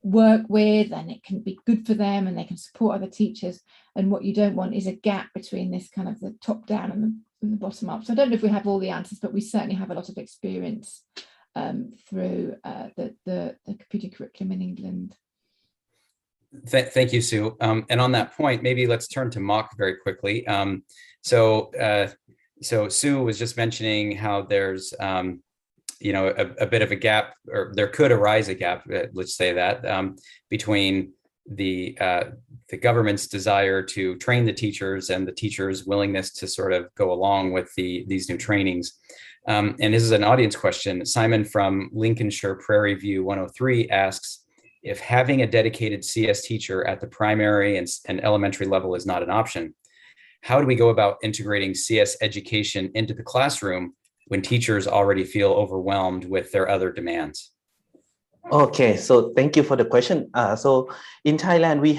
work with, and it can be good for them and they can support other teachers. And what you don't want is a gap between this kind of the top down and the bottom up. So I don't know if we have all the answers, but we certainly have a lot of experience through the computing curriculum in England. Thank you, Sue. And on that point, maybe let's turn to Mock very quickly. So Sue was just mentioning how there's a bit of a gap, or there could arise a gap, let's say that, between the government's desire to train the teachers and the teachers' willingness to sort of go along with these new trainings. And this is an audience question. Simon from Lincolnshire Prairie View 103 asks, if having a dedicated CS teacher at the primary and elementary level is not an option, how do we go about integrating CS education into the classroom when teachers already feel overwhelmed with their other demands? Okay, so thank you for the question. So in Thailand, we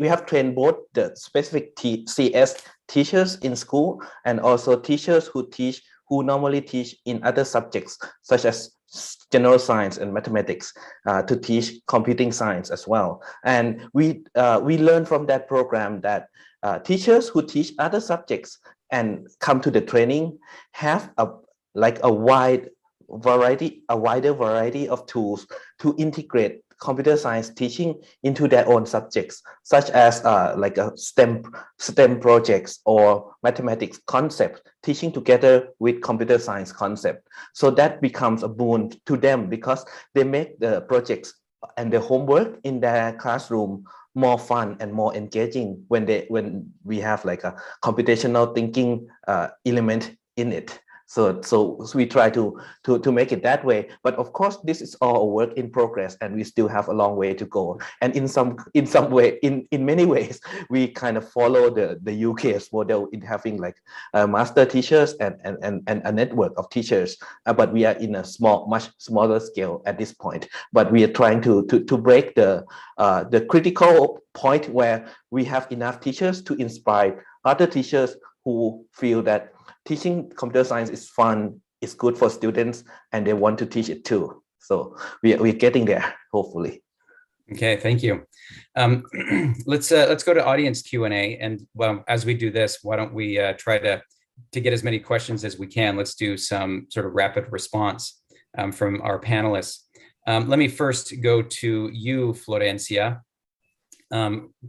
have trained both the specific CS teachers in school and also teachers who normally teach in other subjects such as general science and mathematics to teach computing science as well. And we learned from that program that teachers who teach other subjects and come to the training have a wider variety of tools to integrate computer science teaching into their own subjects, such as like a STEM projects or mathematics concept, teaching together with computer science concept. So that becomes a boon to them because they make the projects and the homework in their classroom more fun and more engaging when we have like a computational thinking element in it. So we try to make it that way, but of course this is all a work in progress, and we still have a long way to go. And in many ways, we kind of follow the UK's model in having like master teachers and a network of teachers, but we are in a much smaller scale at this point. But we are trying to break the critical point where we have enough teachers to inspire other teachers who feel that teaching computer science is fun, it's good for students, and they want to teach it too. So we're getting there, hopefully. Okay, thank you. Let's go to audience Q&A, and well, as we do this, why don't we try to get as many questions as we can. Let's do some sort of rapid response from our panelists. Let me first go to you, Florencia.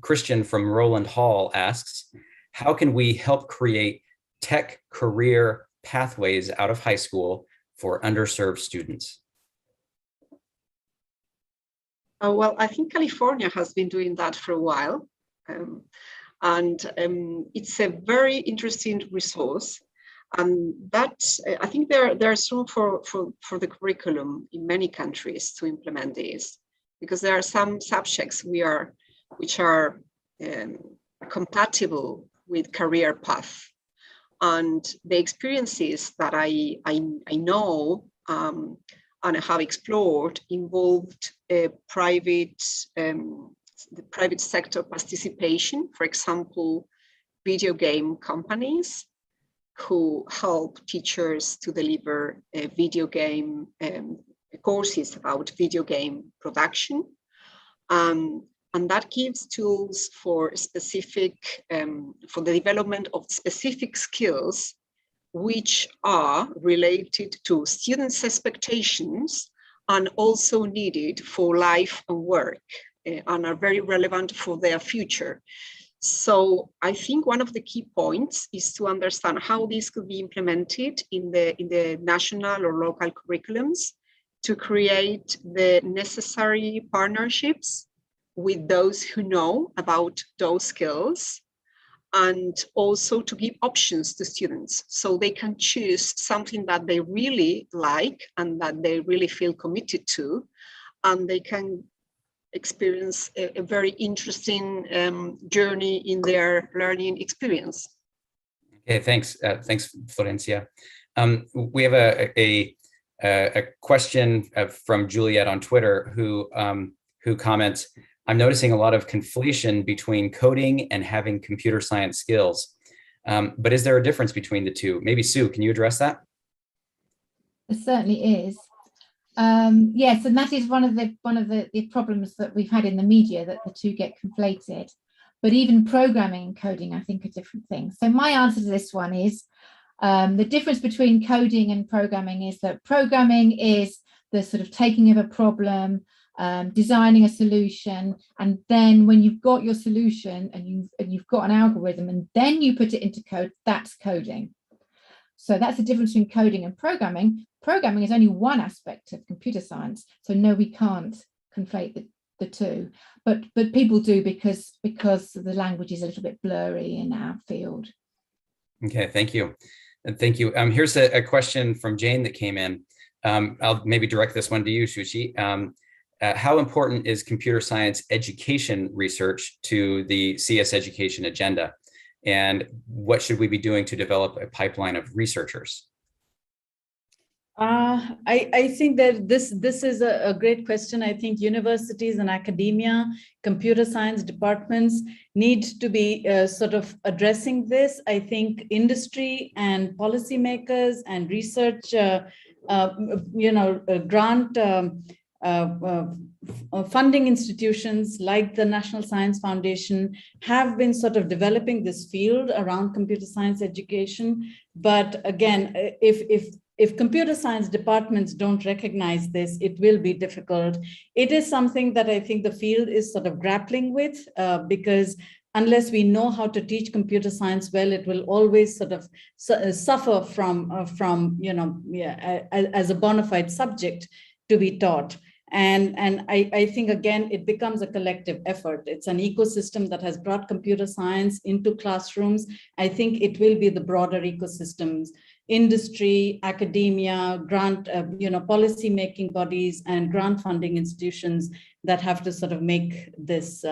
Christian from Roland Hall asks, how can we help create tech career pathways out of high school for underserved students? Well, I think California has been doing that for a while. It's a very interesting resource. And I think there's room for the curriculum in many countries to implement this, because there are some subjects which are compatible with career path. And the experiences that I know and I have explored involved the private sector participation. For example, video game companies who help teachers to deliver video game courses about video game production. And that gives tools for for the development of specific skills which are related to students' expectations and also needed for life and work and are very relevant for their future. So I think one of the key points is to understand how this could be implemented in the national or local curriculums to create the necessary partnerships with those who know about those skills, and also to give options to students so they can choose something that they really like and that they really feel committed to, and they can experience a very interesting journey in their learning experience. Okay, thanks, Florencia. We have a question from Juliet on Twitter who comments, I'm noticing a lot of conflation between coding and having computer science skills. But is there a difference between the two? Maybe Sue, can you address that? There certainly is. Yes, and that is one of the problems that we've had in the media, that the two get conflated. But even programming and coding, I think, are different things. So my answer to this one is the difference between coding and programming is that programming is the sort of taking of a problem, designing a solution, and then when you've got your solution and you've got an algorithm and then you put it into code, that's coding. So that's the difference between coding and programming. Programming is only one aspect of computer science, so no, we can't conflate the two, but people do because the language is a little bit blurry in our field. Okay, thank you. And thank you. Here's a question from Jane that came in. I'll maybe direct this one to you, Shuchi. How important is computer science education research to the CS education agenda? And what should we be doing to develop a pipeline of researchers? I think that this is a great question. I think universities and academia, computer science departments need to be sort of addressing this. I think industry and policymakers and research, grant funding institutions like the National Science Foundation have been sort of developing this field around computer science education. But again, if computer science departments don't recognize this, it will be difficult. It is something that I think the field is sort of grappling with because unless we know how to teach computer science well, it will always sort of suffer from as a bona fide subject to be taught. And I think, again, it becomes a collective effort. It's an ecosystem that has brought computer science into classrooms. I think it will be the broader ecosystems, industry, academia, grant, policy making bodies and grant funding institutions that have to sort of make this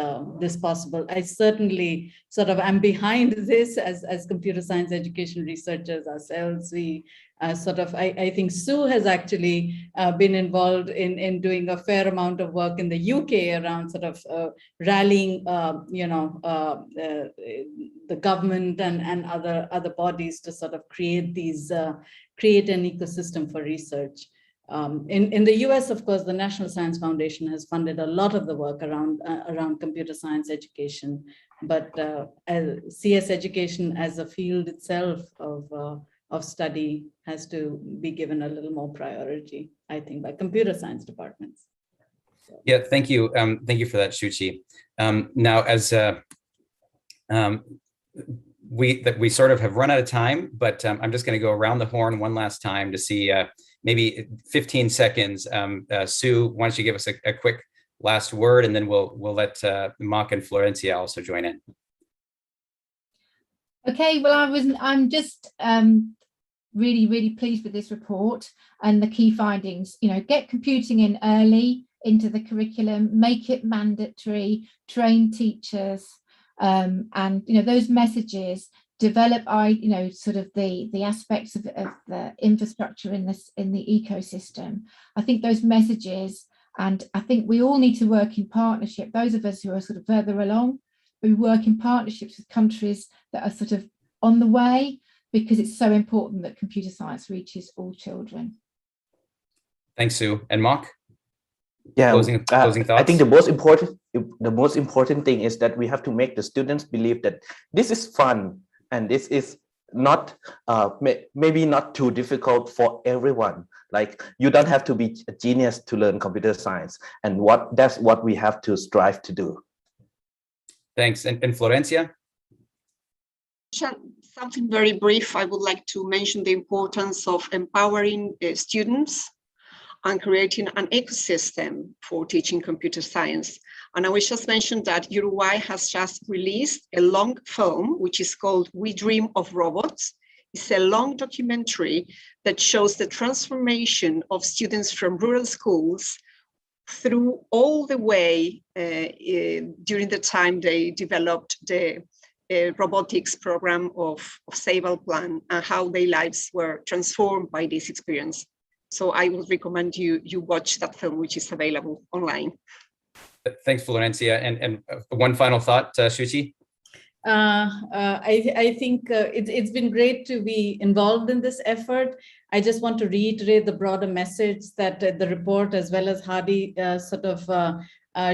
possible. I certainly sort of am behind this as computer science education researchers ourselves. We I think Sue has actually been involved in doing a fair amount of work in the UK around sort of rallying, the government and other bodies to sort of create these, create an ecosystem for research. In the US, of course, the National Science Foundation has funded a lot of the work around computer science education, but CS education as a field itself of study has to be given a little more priority, I think, by computer science departments. So. Yeah, thank you. Thank you for that, Shuchi. Now, as we sort of have run out of time, but I'm just going to go around the horn one last time to see maybe 15 seconds. Sue, why don't you give us a quick last word, and then we'll let Mark and Florencia also join in. Okay, well, I'm just really pleased with this report and the key findings. You know, get computing in early into the curriculum, make it mandatory, train teachers, and you know, those messages, develop sort of the aspects of the infrastructure in the ecosystem. I think those messages, and I think we all need to work in partnership. Those of us who are sort of further along, we work in partnerships with countries that are sort of on the way, because it's so important that computer science reaches all children. Thanks, Sue. And Mark? Yeah, closing thoughts? I think the most important thing is that we have to make the students believe that this is fun, and this is not maybe not too difficult for everyone. Like, you don't have to be a genius to learn computer science, and that's what we have to strive to do. Thanks. And Florencia? Something very brief. I would like to mention the importance of empowering students and creating an ecosystem for teaching computer science. And I will just mention that Uruguay has just released a long film, which is called We Dream of Robots. It's a long documentary that shows the transformation of students from rural schools through all the way during the time they developed the robotics program of Sable Plan, and how their lives were transformed by this experience. So I would recommend you watch that film, which is available online. Thanks, Florencia. And one final thought, Shuchi? I think it's been great to be involved in this effort. I just want to reiterate the broader message that the report, as well as Hadi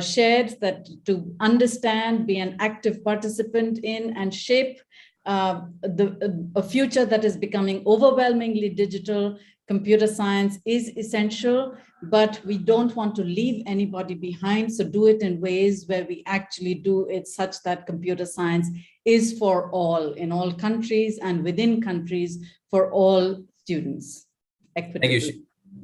shared, that to understand, be an active participant in, and shape a future that is becoming overwhelmingly digital. Computer science is essential, but we don't want to leave anybody behind. So do it in ways where we actually do it such that computer science is for all, in all countries and within countries, for all students. Equitably. Thank you.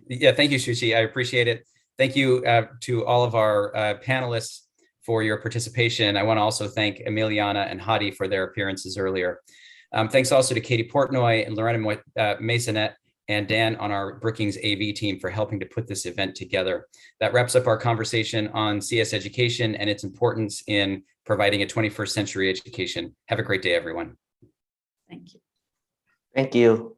Yeah, thank you, Shuchi. I appreciate it. Thank you to all of our panelists for your participation. I want to also thank Emiliana and Hadi for their appearances earlier. Thanks also to Katie Portnoy and Lorena Masonet and Dan on our Brookings AV team for helping to put this event together. That wraps up our conversation on CS education and its importance in providing a 21st century education. Have a great day, everyone. Thank you. Thank you.